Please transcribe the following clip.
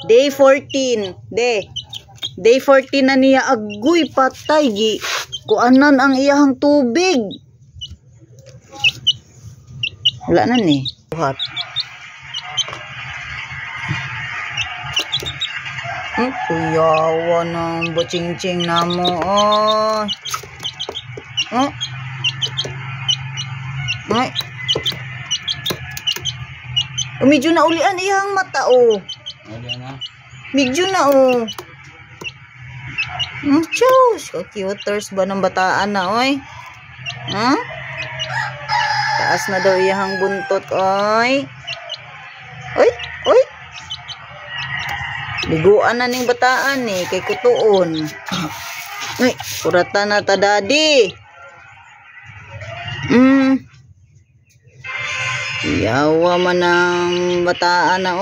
Day 14. Day 14 na niya. Agoy, patay. Kuanan ang iyahang tubig. Wala na ni. Buhat. Kuyawa ng buching-ching na mo. Ay. Medyo na ulian iyang mata, Medyo na, Diyos, cuters ba ng bataan na, Taas na daw iyang buntot, Oy. Liguan na ning bataan, kay kutuon. Ay, kurata na ta, daddy. Yawa man ang bataan na,